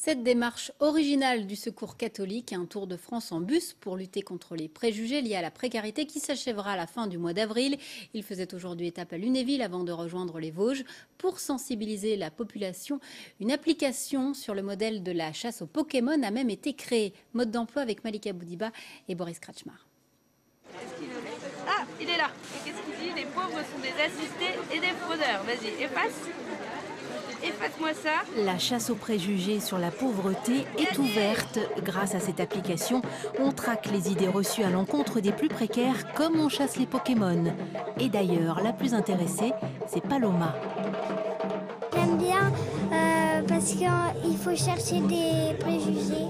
Cette démarche originale du Secours catholique, un tour de France en bus pour lutter contre les préjugés liés à la précarité qui s'achèvera à la fin du mois d'avril. Il faisait aujourd'hui étape à Lunéville avant de rejoindre les Vosges pour sensibiliser la population. Une application sur le modèle de la chasse aux Pokémon a même été créée. Mode d'emploi avec Malika Boudiba et Boris Kratchmar. Ah, il est là. Et qu'est-ce qu'il dit? Les pauvres sont des assistés et des fraudeurs. Vas-y, efface. Efface-moi ça. La chasse aux préjugés sur la pauvreté est ouverte. Grâce à cette application, on traque les idées reçues à l'encontre des plus précaires comme on chasse les Pokémon. Et d'ailleurs, la plus intéressée, c'est Paloma. J'aime bien parce qu'il faut chercher des préjugés.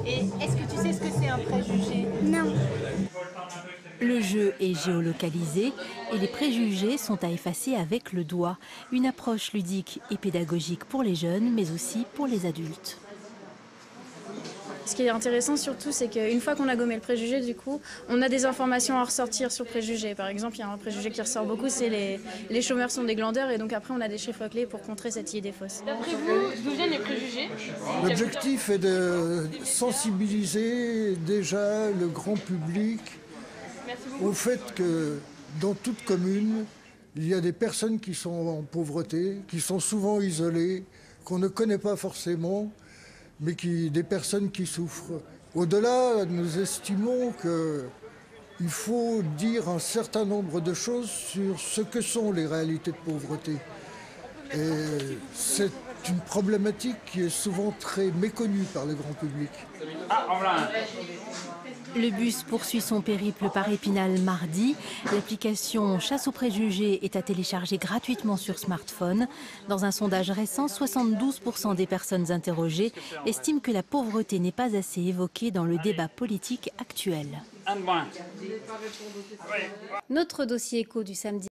Et est-ce que tu sais ce que c'est un préjugé? Non. Le jeu est géolocalisé et les préjugés sont à effacer avec le doigt. Une approche ludique et pédagogique pour les jeunes, mais aussi pour les adultes. Ce qui est intéressant surtout, c'est qu'une fois qu'on a gommé le préjugé, du coup, on a des informations à ressortir sur préjugés. Par exemple, il y a un préjugé qui ressort beaucoup, c'est les chômeurs sont des glandeurs, et donc après on a des chiffres clés pour contrer cette idée fausse. D'après vous, d'où viennent les préjugés? L'objectif est de sensibiliser déjà le grand public au fait que dans toute commune, il y a des personnes qui sont en pauvreté, qui sont souvent isolées, qu'on ne connaît pas forcément, mais des personnes qui souffrent. Au-delà, nous estimons qu'il faut dire un certain nombre de choses sur ce que sont les réalités de pauvreté. Et c'est une problématique qui est souvent très méconnue par le grand public. Le bus poursuit son périple par Épinal mardi. L'application Chasse aux préjugés est à télécharger gratuitement sur smartphone. Dans un sondage récent, 72% des personnes interrogées estiment que la pauvreté n'est pas assez évoquée dans le débat politique actuel. Notre dossier écho du samedi.